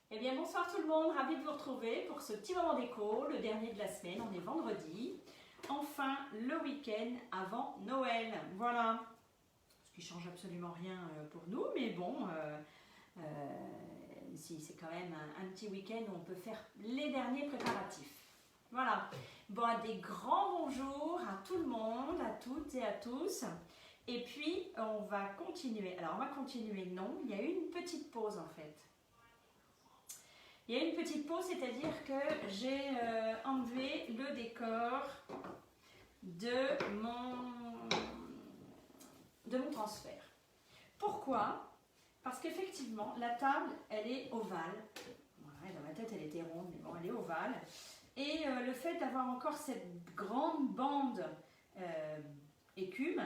Eh bien bonsoir tout le monde, ravi de vous retrouver pour ce petit moment déco, le dernier de la semaine, on est vendredi. Enfin le week-end avant Noël, voilà. Ce qui change absolument rien pour nous, mais bon, si c'est quand même un petit week-end où on peut faire les derniers préparatifs. Voilà. Bon, des grands bonjours à tout le monde, à toutes et à tous. Et puis on va continuer. Alors on va continuer, non, il y a eu une petite pause en fait. Il y a une petite pause, c'est-à-dire que j'ai enlevé le décor de mon transfert. Pourquoi? Parce qu'effectivement, la table, elle est ovale. Ouais, dans ma tête, elle était ronde, mais bon, elle est ovale. Et le fait d'avoir encore cette grande bande écume,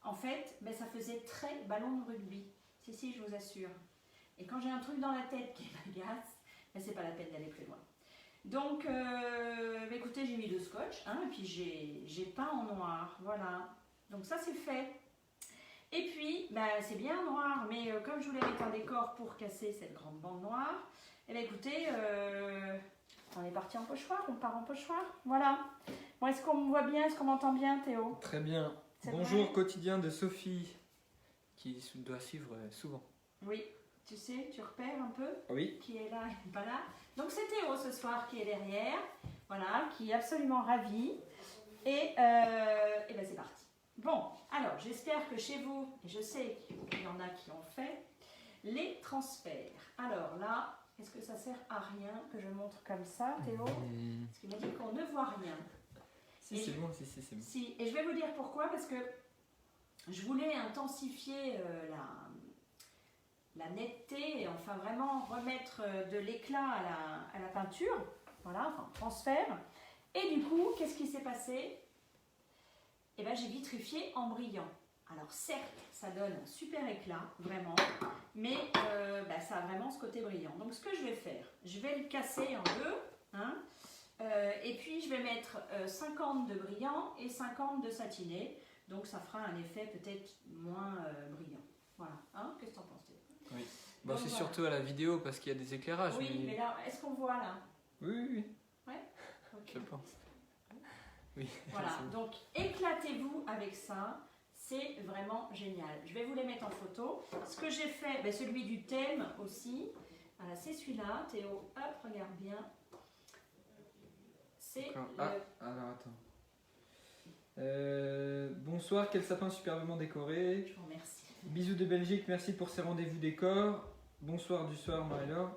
en fait, ben, ça faisait très ballon de rugby. Si, je vous assure. Et quand j'ai un truc dans la tête qui m'agace, mais c'est pas la peine d'aller plus loin. Donc, écoutez, j'ai mis le scotch, hein, et puis j'ai peint en noir, voilà. Donc ça c'est fait. Et puis, c'est bien noir, mais comme je voulais mettre un décor pour casser cette grande bande noire, et bien écoutez, on est parti en pochoir, on part en pochoir, voilà. Bon, est-ce qu'on me voit bien, est-ce qu'on m'entend bien, Théo? Très bien. Bonjour quotidien de Sophie, qui doit suivre souvent. Oui. Tu sais, tu repères un peu oui. Qui est là, qui n'est pas là. Donc c'est Théo ce soir qui est derrière, voilà, qui est absolument ravi. Et ben c'est parti. Bon, alors j'espère que chez vous, et je sais qu'il y en a qui ont fait, les transferts. Alors là, est-ce que ça sert à rien que je montre comme ça, Théo? Parce qu'il m'a dit qu'on ne voit rien. Si, c'est bon, c'est bon. Si, et je vais vous dire pourquoi, parce que je voulais intensifier la netteté, et enfin vraiment remettre de l'éclat à la peinture, voilà, enfin transfert. Et du coup, qu'est-ce qui s'est passé? Eh bien, j'ai vitrifié en brillant. Alors certes, ça donne un super éclat, vraiment, mais ça a vraiment ce côté brillant. Donc ce que je vais faire, je vais le casser en deux, hein, et puis je vais mettre 50 de brillant et 50 de satiné, donc ça fera un effet peut-être moins brillant. Voilà, hein, qu'est-ce que tu en penses? Oui. Bon, c'est surtout à la vidéo parce qu'il y a des éclairages. Oui, mais là, est-ce qu'on voit là? Oui. Ouais, okay. Je pense. Oui. Voilà, donc éclatez-vous avec ça, c'est vraiment génial. Je vais vous les mettre en photo. Ce que j'ai fait, celui du thème aussi, voilà, c'est celui-là. Théo, hop, regarde bien. C'est alors attends. Bonsoir, quel sapin superbement décoré. Je vous remercie. Bisous de Belgique, merci pour ces rendez-vous décor. Bonsoir du soir, Marie-Laure.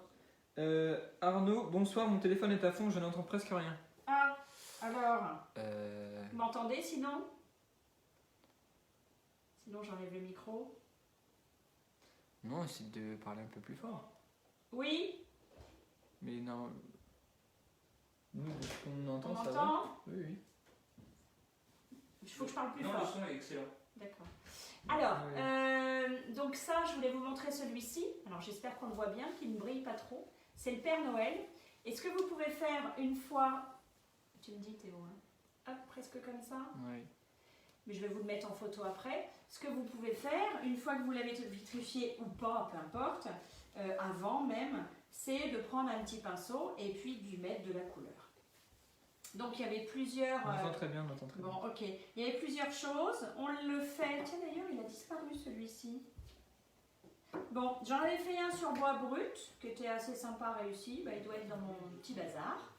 Arnaud, bonsoir, mon téléphone est à fond, je n'entends presque rien. Ah, alors vous m'entendez sinon? Sinon j'enlève le micro. Non, essaye de parler un peu plus fort. Oui. Mais non. Nous, ce qu'on entend, on ça entend? va. Oui. Il faut que je parle plus fort. Non, le son est excellent. D'accord. Alors, donc ça, je voulais vous montrer celui-ci. Alors, j'espère qu'on le voit bien, qu'il ne brille pas trop. C'est le Père Noël. Et ce que vous pouvez faire une fois... Tu me dis, Théo, hein? Hop, presque comme ça. Oui. Mais je vais vous le mettre en photo après. Ce que vous pouvez faire, une fois que vous l'avez vitrifié ou pas, peu importe, avant même, c'est de prendre un petit pinceau et puis d'y mettre de la couleur. Donc il y avait plusieurs... On entend très bien, on entend très bien. Bon, ok. Il y avait plusieurs choses. On le fait... Tiens, d'ailleurs, il a disparu celui-ci. Bon, j'en avais fait un sur bois brut, qui était assez sympa, réussi. Il doit être dans mon petit bazar.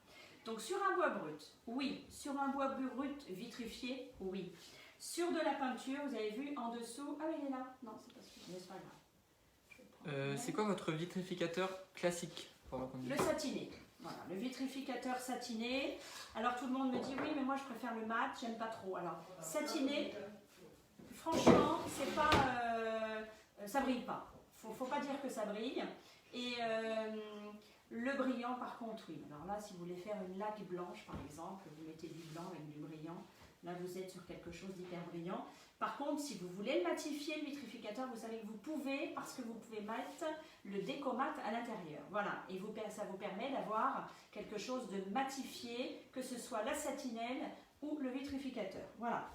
Donc sur un bois brut, oui. Sur un bois brut vitrifié, oui. Sur de la peinture, vous avez vu en dessous... Ah, il est là. Non, c'est pas celui-là, mais c'est pas grave. C'est quoi votre vitrificateur classique? Le satiné. Voilà, le vitrificateur satiné. Alors tout le monde me dit oui, mais moi je préfère le mat, j'aime pas trop. Alors satiné, franchement, c'est pas, ça brille pas. Faut pas dire que ça brille. Et le brillant, par contre, oui. Alors là, si vous voulez faire une laque blanche, par exemple, vous mettez du blanc avec du brillant. Là, vous êtes sur quelque chose d'hyper brillant. Par contre, si vous voulez le matifier, le vitrificateur, vous savez que vous pouvez, parce que vous pouvez mettre le décomat à l'intérieur. Voilà, et ça vous permet d'avoir quelque chose de matifié, que ce soit la satinelle ou le vitrificateur. Voilà.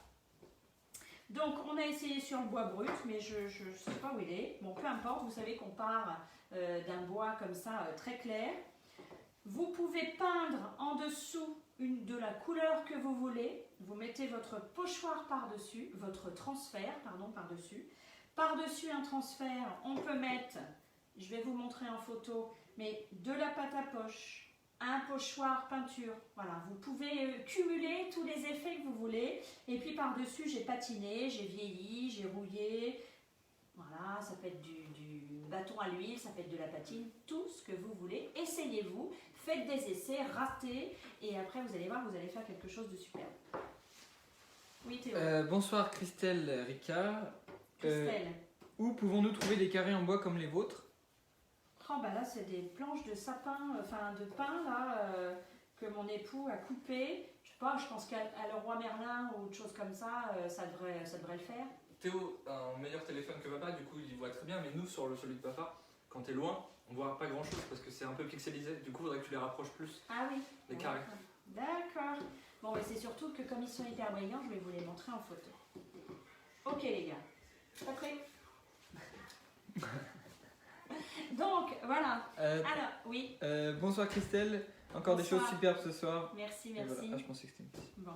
Donc on a essayé sur le bois brut, mais je ne sais pas où il est. Bon, peu importe, vous savez qu'on part d'un bois comme ça très clair. Vous pouvez peindre en dessous de la couleur que vous voulez. Vous mettez votre pochoir par-dessus, votre transfert, pardon, par-dessus. Par-dessus un transfert, on peut mettre, je vais vous montrer en photo, mais de la pâte à poche, un pochoir peinture. Voilà, vous pouvez cumuler tous les effets que vous voulez. Et puis par-dessus, j'ai patiné, j'ai vieilli, j'ai rouillé. Voilà, ça peut être du bâton à l'huile, ça peut être de la patine, tout ce que vous voulez. Essayez-vous, faites des essais, ratez, et après vous allez voir, vous allez faire quelque chose de super. Oui, Théo. Bonsoir Christelle Ricard. Christelle. Où pouvons-nous trouver des carrés en bois comme les vôtres? Oh, bah là, c'est des planches de sapin, enfin de pin, là, que mon époux a coupé. Je sais pas, je pense qu'à Leroy Merlin ou autre chose comme ça, ça devrait le faire. Théo a un meilleur téléphone que papa, du coup il voit très bien, mais nous sur celui de papa, quand t'es loin, on voit pas grand chose parce que c'est un peu pixelisé, du coup il faudrait que tu les rapproches plus, Ah oui. les carrés. D'accord. Bon, mais c'est surtout que comme ils sont hyper brillants, je vais vous les montrer en photo. Ok les gars, pas prêts? Donc, voilà. Alors, oui. Bonsoir Christelle, encore Bonsoir. des choses superbes ce soir. Merci, Et merci. voilà. Ah, je pensais que c'était une petite. Bon.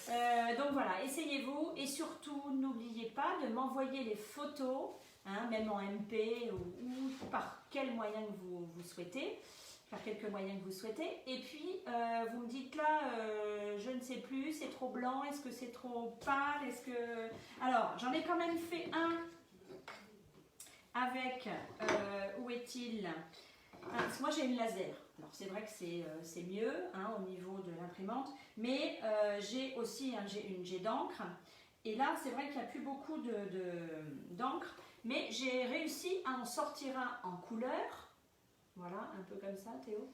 Donc voilà, essayez-vous et surtout n'oubliez pas de m'envoyer les photos, hein, même en MP ou par quel moyen que vous souhaitez, par quelques moyens que vous souhaitez. Et puis vous me dites là, je ne sais plus, c'est trop blanc, est-ce que c'est trop pâle, est-ce que... Alors j'en ai quand même fait un avec, où est-il? Parce que moi j'ai une laser. Alors c'est vrai que c'est mieux hein, au niveau de l'imprimante, mais j'ai aussi une jet d'encre. Et là c'est vrai qu'il n'y a plus beaucoup d'encre, mais j'ai réussi à en sortir un en couleur. Voilà, un peu comme ça Théo.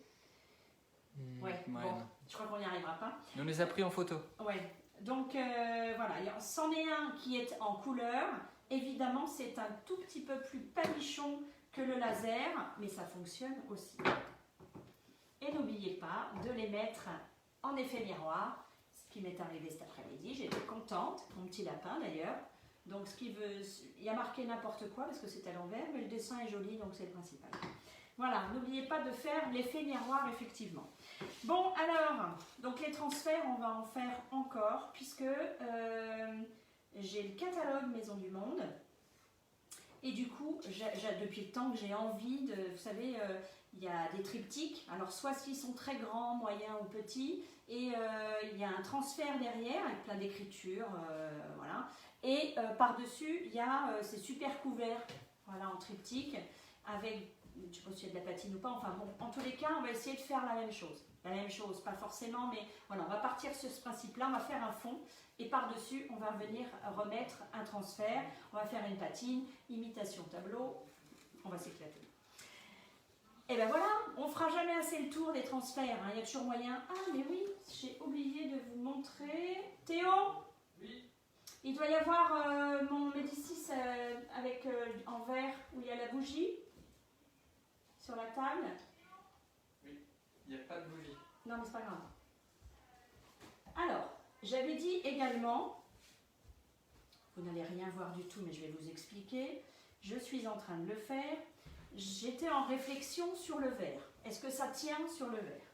Ouais, bon, je crois qu'on n'y arrivera pas. On les a pris en photo. Ouais, donc voilà, c'en est un qui est en couleur. Évidemment c'est un tout petit peu plus panichon que le laser, mais ça fonctionne aussi. Et n'oubliez pas de les mettre en effet miroir, ce qui m'est arrivé cet après-midi. J'étais contente, mon petit lapin d'ailleurs. Donc il y a marqué n'importe quoi parce que c'est à l'envers, mais le dessin est joli, donc c'est le principal. Voilà, n'oubliez pas de faire l'effet miroir effectivement. Bon alors, donc les transferts, on va en faire encore puisque j'ai le catalogue Maison du Monde. Et du coup, depuis le temps que j'ai envie de, vous savez, il y a des triptyques, alors soit s'ils sont très grands, moyens ou petits, et il y a un transfert derrière avec plein d'écritures, voilà. Et par-dessus, il y a ces super couverts, voilà, en triptyque, avec, je ne sais pas s'il y a de la patine ou pas, enfin bon, en tous les cas, on va essayer de faire la même chose. La même chose, pas forcément, mais voilà, on va partir sur ce principe-là, on va faire un fond, et par-dessus, on va venir remettre un transfert, on va faire une patine, imitation tableau, on va s'éclater. Et ben voilà, on fera jamais assez le tour des transferts, hein. Il y a toujours moyen. Ah mais oui, j'ai oublié de vous montrer. Théo? Oui. Il doit y avoir mon Médicis avec en verre où il y a la bougie sur la table. Oui, il n'y a pas de bougie. Non mais c'est pas grave. Alors, j'avais dit également, vous n'allez rien voir du tout mais je vais vous expliquer, je suis en train de le faire, j'étais en réflexion sur le verre. Est-ce que ça tient sur le verre?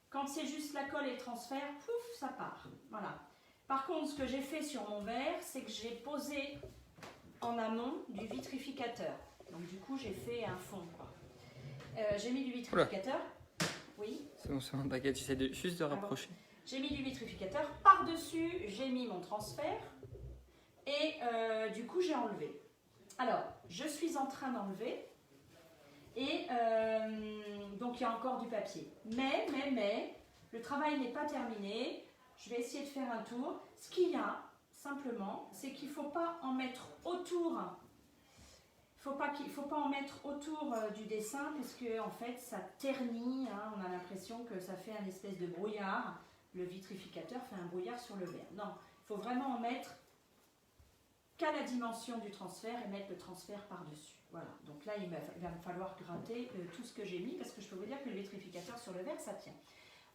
Quand c'est juste la colle et le transfert, pouf, ça part. Voilà. Par contre, ce que j'ai fait sur mon verre, c'est que j'ai posé en amont du vitrificateur. Donc du coup, j'ai fait un fond. J'ai mis du vitrificateur. Oui. C'est bon, c'est un baguette, j'essaie juste de rapprocher. J'ai mis du vitrificateur. Par-dessus, j'ai mis mon transfert. Et du coup, j'ai enlevé. Alors, je suis en train d'enlever. Et donc, il y a encore du papier. Mais, le travail n'est pas terminé. Je vais essayer de faire un tour. Ce qu'il y a, simplement, c'est qu'il ne faut pas en mettre autour. Il faut pas en mettre autour du dessin parce que en fait, ça ternit. Hein, on a l'impression que ça fait un espèce de brouillard. Le vitrificateur fait un brouillard sur le verre. Non, il faut vraiment en mettre qu'à la dimension du transfert et mettre le transfert par-dessus. Voilà, donc là il va me falloir gratter tout ce que j'ai mis parce que je peux vous dire que le vitrificateur sur le verre ça tient.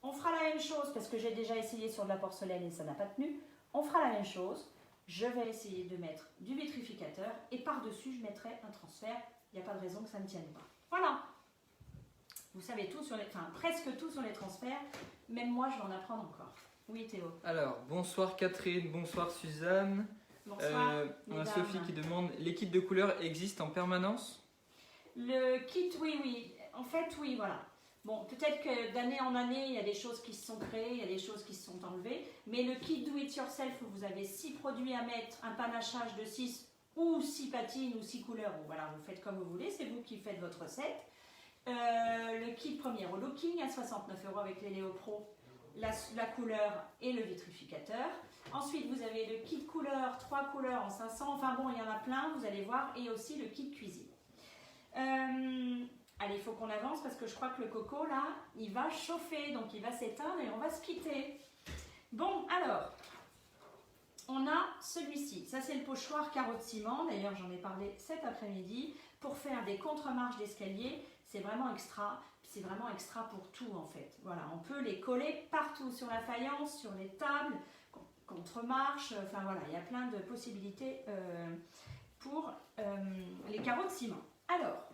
On fera la même chose parce que j'ai déjà essayé sur de la porcelaine et ça n'a pas tenu. On fera la même chose. je vais essayer de mettre du vitrificateur et par-dessus, je mettrai un transfert. Il n'y a pas de raison que ça ne tienne pas. Voilà. Vous savez tout sur les, enfin presque tout sur les transferts. Même moi, je vais en apprendre encore. Oui, Théo. Alors, bonsoir Catherine, bonsoir Suzanne. Bonsoir. On a mesdames. Sophie qui demande, les kits de couleurs existent en permanence? Le kit, oui. En fait, oui, voilà. Bon, peut-être que d'année en année, il y a des choses qui se sont créées, il y a des choses qui se sont enlevées. Mais le kit do it yourself, où vous avez 6 produits à mettre, un panachage de 6 ou 6 patines ou 6 couleurs, ou voilà, vous faites comme vous voulez, c'est vous qui faites votre recette. Le kit premier au looking à 69 € avec les Léo Pro, la couleur et le vitrificateur. Ensuite, vous avez le kit couleur, 3 couleurs en 500. Enfin bon, il y en a plein, vous allez voir. Et aussi le kit cuisine. Allez, il faut qu'on avance parce que je crois que le coco, là, il va chauffer. Donc, il va s'éteindre et on va se quitter. Bon, alors, on a celui-ci. Ça, c'est le pochoir carreau de ciment. D'ailleurs, j'en ai parlé cet après-midi. Pour faire des contre-marches d'escalier, c'est vraiment extra. C'est vraiment extra pour tout, en fait. Voilà, on peut les coller partout, sur la faïence, sur les tables, contre-marche. Enfin, voilà, il y a plein de possibilités pour les carreaux de ciment. Alors,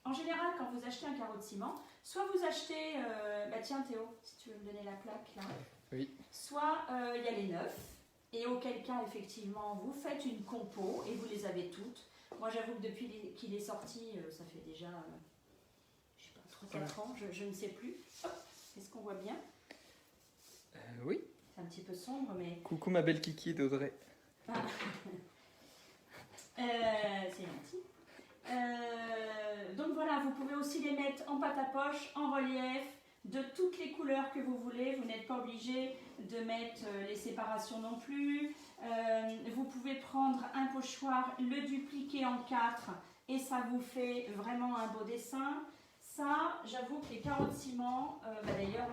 en général, quand vous achetez un carreau de ciment, soit vous achetez, bah tiens Théo, si tu veux me donner la plaque là, Oui. soit il y a les neufs, et auquel cas, effectivement, vous faites une compo et vous les avez toutes. Moi, j'avoue que depuis qu'il est sorti, ça fait déjà, je sais pas, 3-4 ans, je ne sais plus. Hop, est-ce qu'on voit bien? Oui. C'est un petit peu sombre, mais... Coucou ma belle Kiki d'Audrey. Ah. C'est gentil. Donc voilà, vous pouvez aussi les mettre en pâte à poche, en relief, de toutes les couleurs que vous voulez. Vous n'êtes pas obligé de mettre les séparations non plus. Vous pouvez prendre un pochoir, le dupliquer en 4 et ça vous fait vraiment un beau dessin. Ça, j'avoue que les carreaux de ciment, d'ailleurs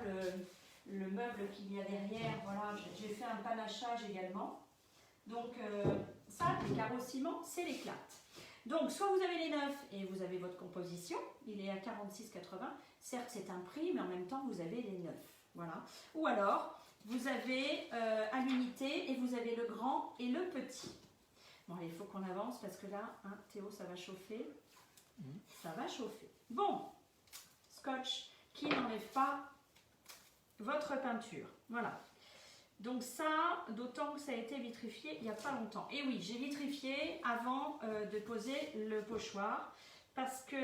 le meuble qu'il y a derrière, voilà, j'ai fait un panachage également. Donc ça, les carreaux de ciment, c'est l'éclate. Donc, soit vous avez les neufs et vous avez votre composition, il est à 46,80. Certes, c'est un prix, mais en même temps, vous avez les neufs. Voilà. Ou alors, vous avez à l'unité et vous avez le grand et le petit. Bon, allez, il faut qu'on avance parce que là, hein, Théo, ça va chauffer. Ça va chauffer. Bon, scotch qui n'enlève pas votre peinture. Voilà. Donc ça, d'autant que ça a été vitrifié il n'y a pas longtemps. Et oui, j'ai vitrifié avant de poser le pochoir parce que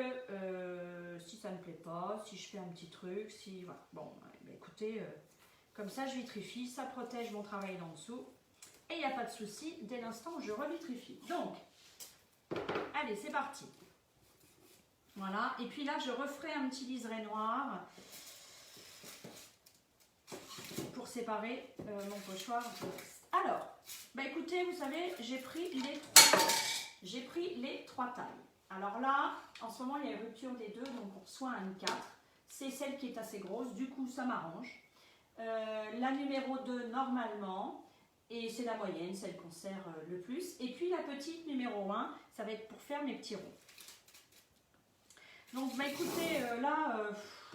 si ça ne me plaît pas, si je fais un petit truc, si voilà. Bon, bah, écoutez, comme ça je vitrifie, ça protège mon travail d'en dessous et il n'y a pas de souci dès l'instant où je revitrifie. Donc, allez, c'est parti. Voilà, et puis là je referai un petit liseré noir pour séparer mon pochoir. Alors, bah écoutez, vous savez, j'ai pris les trois tailles. Alors là, en ce moment, il y a une rupture des deux, donc on reçoit un 4. C'est celle qui est assez grosse, du coup, ça m'arrange. La numéro 2, normalement, et c'est la moyenne, celle qu'on sert le plus. Et puis la petite numéro 1, ça va être pour faire mes petits ronds. Donc, bah écoutez, là,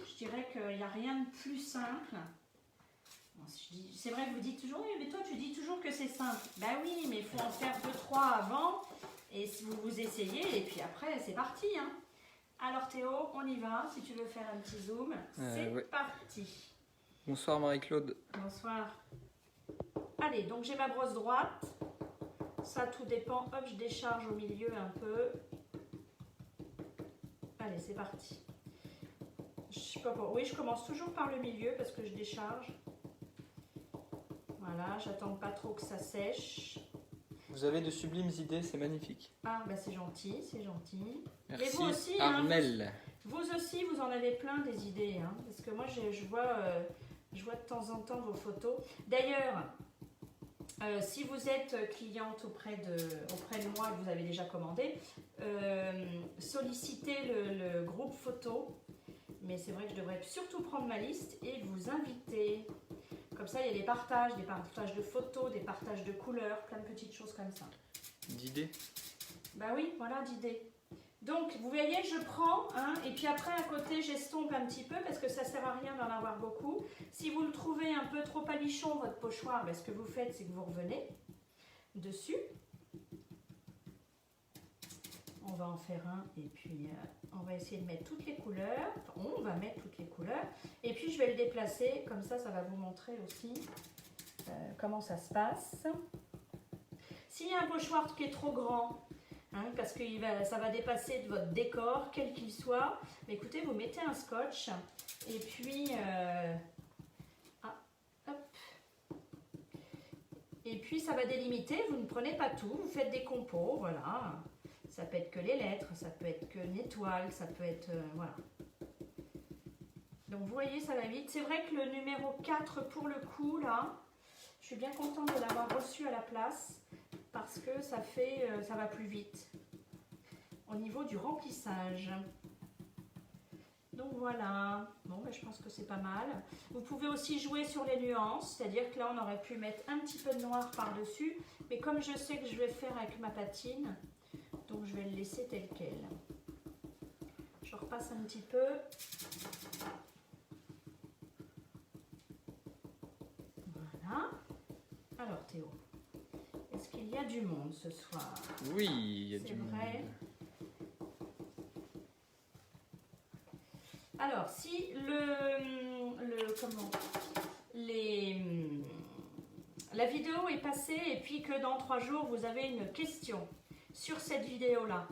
je dirais qu'il n'y a rien de plus simple. C'est vrai que vous dites toujours, oui, mais toi tu dis toujours que c'est simple. Ben oui, mais il faut en faire 2-3 avant et vous essayez et puis après c'est parti. Hein. Alors Théo, on y va. Si tu veux faire un petit zoom, c'est ouais. parti. Bonsoir Marie-Claude. Bonsoir. Allez, donc j'ai ma brosse droite. Ça tout dépend. Hop, je décharge au milieu un peu. Allez, c'est parti. Je sais pas pourquoi. Oui, je commence toujours par le milieu parce que je décharge. Voilà, j'attends pas trop que ça sèche. Vous avez de sublimes idées, c'est magnifique. Ah, bah c'est gentil, c'est gentil. Merci. Et vous aussi, Armel. Hein, vous aussi, vous en avez plein des idées. Hein, parce que moi, je vois de temps en temps vos photos. D'ailleurs, si vous êtes cliente auprès de moi et que vous avez déjà commandé, sollicitez le groupe photo. Mais c'est vrai que je devrais surtout prendre ma liste et vous inviter. Comme ça, il y a des partages de photos, des partages de couleurs, plein de petites choses comme ça. D'idées. Bah oui, voilà, d'idées. Donc, vous voyez, je prends, hein, et puis après, à côté, j'estompe un petit peu parce que ça sert à rien d'en avoir beaucoup. Si vous le trouvez un peu trop palichon, votre pochoir, bah, ce que vous faites, c'est que vous revenez. dessus. On va en faire un et puis on va essayer de mettre toutes les couleurs. Enfin, on va mettre toutes les couleurs. Et puis je vais le déplacer, comme ça va vous montrer aussi comment ça se passe. S'il y a un pochoir qui est trop grand, hein, parce que ça va dépasser de votre décor, quel qu'il soit, mais écoutez, vous mettez un scotch et puis hop. Et puis ça va délimiter, vous ne prenez pas tout, vous faites des compos, voilà. Ça peut être que les lettres, ça peut être que une étoile, ça peut être... voilà. Donc vous voyez, ça va vite. C'est vrai que le numéro 4, pour le coup, là, je suis bien contente de l'avoir reçu à la place parce que ça va plus vite au niveau du remplissage. Donc voilà, bon, ben, je pense que c'est pas mal. Vous pouvez aussi jouer sur les nuances, c'est-à-dire que là, on aurait pu mettre un petit peu de noir par-dessus, mais comme je sais que je vais faire avec ma patine, donc je vais le laisser tel quel. Je repasse un petit peu. Voilà. Alors Théo, est-ce qu'il y a du monde ce soir? Oui, il y a du monde. C'est vrai. Alors, si la vidéo est passée et puis que dans 3 jours, vous avez une question sur cette vidéo-là.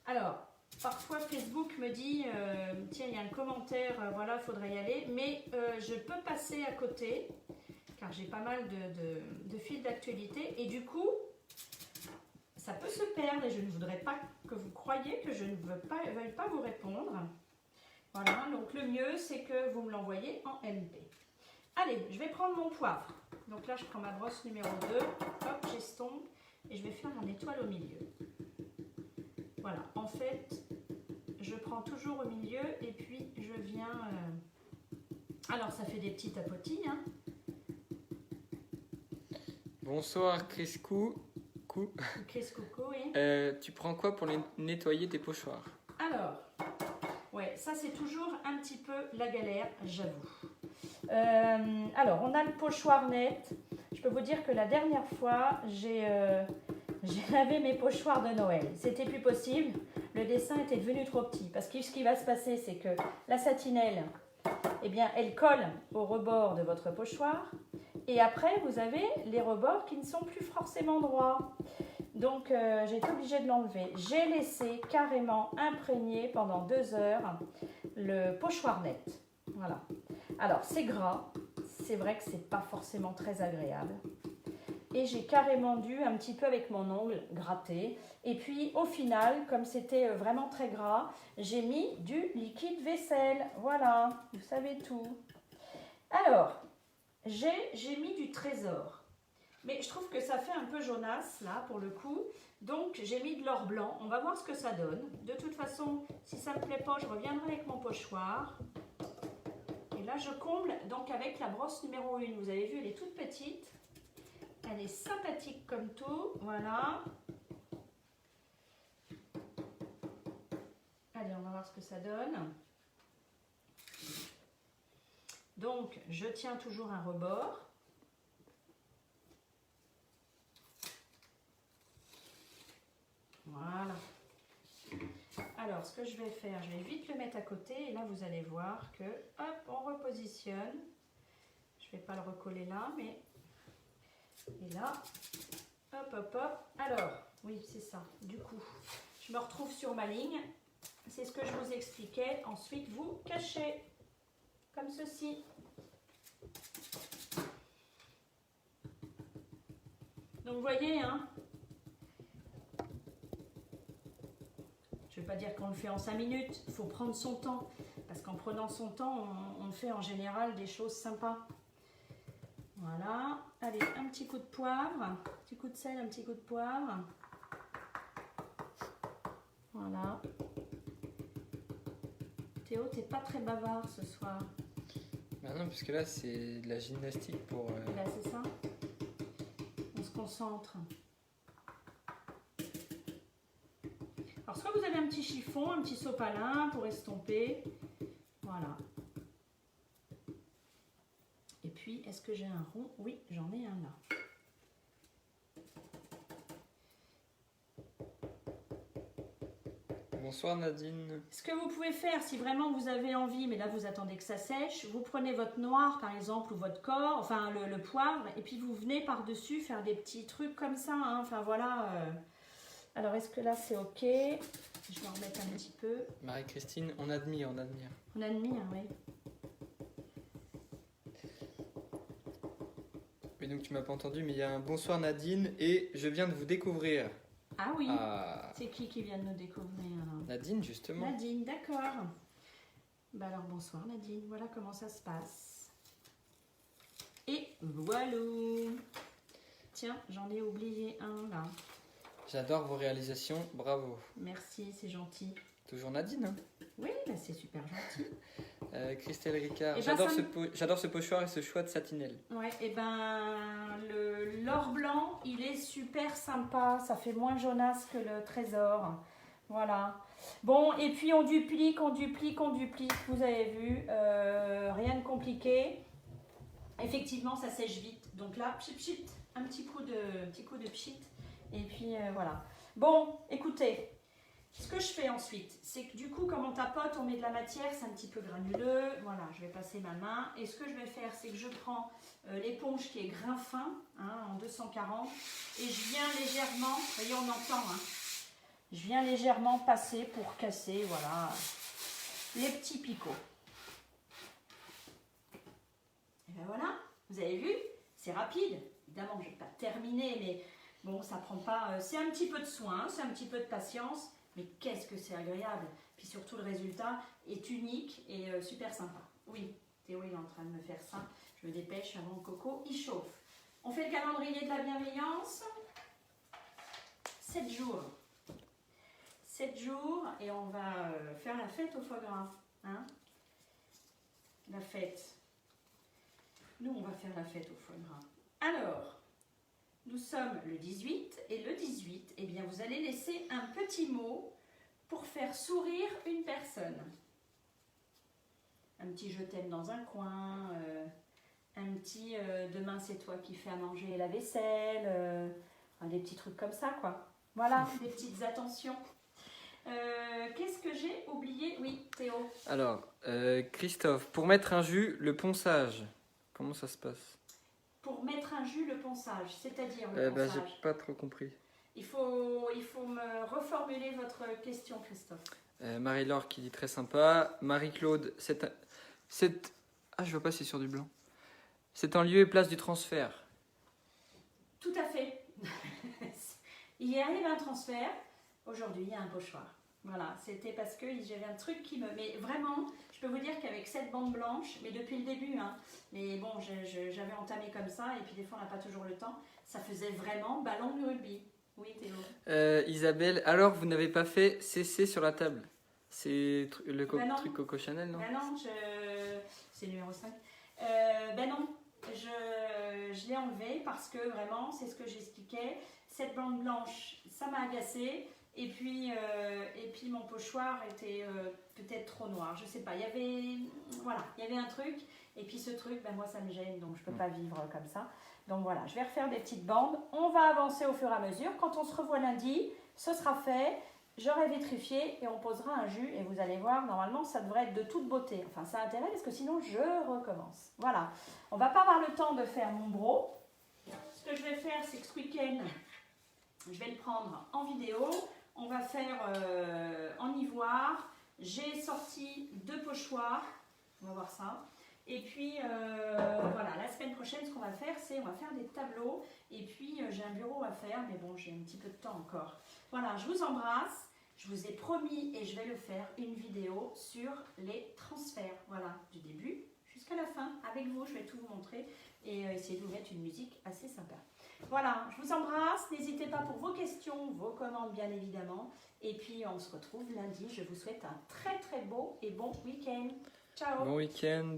Alors, parfois Facebook me dit, tiens, il y a un commentaire, voilà, il faudrait y aller, mais je peux passer à côté, car j'ai pas mal de fils d'actualité, et du coup, ça peut se perdre, et je ne voudrais pas que vous croyiez que je ne veuille pas vous répondre. Voilà, donc le mieux, c'est que vous me l'envoyez en MP. Allez, je vais prendre mon poivre. Donc là, je prends ma brosse numéro 2, hop, j'estompe, et je vais faire mon étoile au milieu. Voilà, en fait, je prends toujours au milieu, et puis je viens... Alors, ça fait des petits tapotis, hein. Bonsoir Criscou. Qu'est-ce coco, oui. Tu prends quoi pour nettoyer tes pochoirs? Alors, ouais, ça c'est toujours un petit peu la galère, j'avoue. Alors, on a le pochoir net. Je peux vous dire que la dernière fois, j'ai lavé mes pochoirs de Noël. C'était plus possible. Le dessin était devenu trop petit. Parce que ce qui va se passer, c'est que la satinelle, eh bien, elle colle au rebord de votre pochoir. Et après, vous avez les rebords qui ne sont plus forcément droits. Donc, j'ai été obligée de l'enlever. J'ai laissé carrément imprégner pendant 2 heures le pochoir net. Voilà. Alors, c'est gras. C'est vrai que c'est pas forcément très agréable. Et j'ai carrément dû, un petit peu avec mon ongle, gratter. Et puis, au final, comme c'était vraiment très gras, j'ai mis du liquide vaisselle. Voilà, vous savez tout. Alors, j'ai mis du trésor. Mais je trouve que ça fait un peu jaunasse, là, pour le coup. Donc, j'ai mis de l'or blanc. On va voir ce que ça donne. De toute façon, si ça ne me plaît pas, je reviendrai avec mon pochoir. Et là, je comble donc avec la brosse numéro 1. Vous avez vu, elle est toute petite. Elle est sympathique comme tout. Voilà. Allez, on va voir ce que ça donne. Donc, je tiens toujours un rebord. Voilà. Alors, ce que je vais faire, je vais vite le mettre à côté. Et là, vous allez voir que, hop, on repositionne. Je ne vais pas le recoller là, mais... Et là, hop, hop, hop. Alors, oui, c'est ça. Du coup, je me retrouve sur ma ligne. C'est ce que je vous expliquais. Ensuite, vous cachez. Comme ceci. Donc, vous voyez, hein. Je ne veux pas dire qu'on le fait en 5 minutes. Il faut prendre son temps. Parce qu'en prenant son temps, on fait en général des choses sympas. Voilà. Allez, un petit coup de poivre. Un petit coup de sel, un petit coup de poivre. Voilà. Théo, t'es pas très bavard ce soir. Bah non, parce que là, c'est de la gymnastique pour... Là, c'est ça. On se concentre. Alors, soit vous avez un petit chiffon, un petit sopalin pour estomper. Voilà. Et puis, est-ce que j'ai un rond? Oui, j'en ai un là. Bonsoir Nadine. Ce que vous pouvez faire, si vraiment vous avez envie, mais là vous attendez que ça sèche, vous prenez votre noir par exemple, ou votre corps, enfin le poivre, et puis vous venez par-dessus faire des petits trucs comme ça, hein. Enfin voilà. Alors est-ce que là c'est ok? Je vais en remettre un petit peu. Marie-Christine, on admire. On admire, oui. Oui, donc tu m'as pas entendu, mais il y a un bonsoir Nadine et je viens de vous découvrir. Ah oui, Ah, c'est qui vient de nous découvrir? Nadine, justement. Nadine, d'accord. Bah alors bonsoir Nadine, voilà comment ça se passe. Et voilà. Tiens, j'en ai oublié un là. J'adore vos réalisations, bravo. Merci, c'est gentil. Toujours Nadine, hein. Oui, bah c'est super gentil. Christelle Ricard, Eh ben, j'adore ce pochoir et ce choix de satinelle. Ouais, et ben l'or blanc, il est super sympa. Ça fait moins jaunasse que le trésor. Voilà. Bon, et puis on duplique. Vous avez vu, rien de compliqué. Effectivement, ça sèche vite. Donc là, pchit, un petit coup de pchit. Et puis voilà. Bon, écoutez. Ce que je fais ensuite, c'est que du coup, comme on tapote, on met de la matière, c'est un petit peu granuleux. Voilà, je vais passer ma main. Et ce que je vais faire, c'est que je prends l'éponge qui est grain fin, hein, en 240, et je viens légèrement, vous voyez, on entend, hein, je viens légèrement passer pour casser, voilà, les petits picots. Et bien voilà, vous avez vu, c'est rapide. Évidemment, je ne vais pas terminer, mais bon, ça prend pas... c'est un petit peu de soin, c'est un petit peu de patience. Mais qu'est-ce que c'est agréable! Puis surtout, le résultat est unique et super sympa. Oui, Théo il est en train de me faire ça. Je me dépêche avant que Coco il chauffe. On fait le calendrier de la bienveillance. 7 jours. 7 jours et on va faire la fête au foie gras. Hein? La fête. Nous, on va faire la fête au foie gras. Alors... Nous sommes le 18 et le 18, eh bien vous allez laisser un petit mot pour faire sourire une personne. Un petit je t'aime dans un coin, un petit demain c'est toi qui fais à manger et la vaisselle, des petits trucs comme ça quoi. Voilà, des petites attentions. Qu'est-ce que j'ai oublié? Oui, Théo. Alors, Christophe, pour mettre un jus, le ponçage, comment ça se passe? Pour mettre un jus, le ponçage, c'est-à-dire le ponçage. J'ai pas trop compris. Il faut me reformuler votre question, Christophe. Marie-Laure qui dit très sympa. Marie-Claude, ah, je vois pas, c'est sur du blanc. C'est en lieu et place du transfert. Tout à fait. Il y arrive un transfert. Aujourd'hui, il y a un pochoir. Voilà, c'était parce que j'avais un truc qui me... Mais vraiment, je peux vous dire qu'avec cette bande blanche, mais depuis le début, hein, mais bon, j'avais entamé comme ça, et puis des fois, on n'a pas toujours le temps, ça faisait vraiment ballon de rugby. Oui, Théo. Isabelle, alors vous n'avez pas fait CC sur la table? C'est le truc Coco Chanel, non? Ben non, c'est le numéro 5. Ben non, je l'ai enlevé parce que vraiment, c'est ce que j'expliquais. Cette bande blanche, ça m'a agacée. Et puis mon pochoir était peut-être trop noir, je sais pas. Il y avait un truc. Et puis ce truc, ben moi ça me gêne, donc je peux pas vivre comme ça. Donc voilà, je vais refaire des petites bandes. On va avancer au fur et à mesure. Quand on se revoit lundi, ce sera fait. J'aurai vitrifié et on posera un jus. Et vous allez voir, normalement, ça devrait être de toute beauté. Enfin, ça a intérêt parce que sinon, je recommence. Voilà. On va pas avoir le temps de faire mon bro. Ce que je vais faire, c'est que ce week-end, je vais le prendre en vidéo. On va faire en ivoire. J'ai sorti 2 pochoirs. On va voir ça. Et puis, voilà, la semaine prochaine, ce qu'on va faire, c'est on va faire des tableaux. Et puis, j'ai un bureau à faire, mais bon, j'ai un petit peu de temps encore. Voilà, je vous embrasse. Je vous ai promis, et je vais le faire, une vidéo sur les transferts. Voilà, du début jusqu'à la fin. Avec vous, je vais tout vous montrer et essayer de vous mettre une musique assez sympa. Voilà, je vous embrasse. N'hésitez pas pour vos questions, vos commandes, bien évidemment. Et puis, on se retrouve lundi. Je vous souhaite un très, très beau et bon week-end. Ciao. Bon week-end.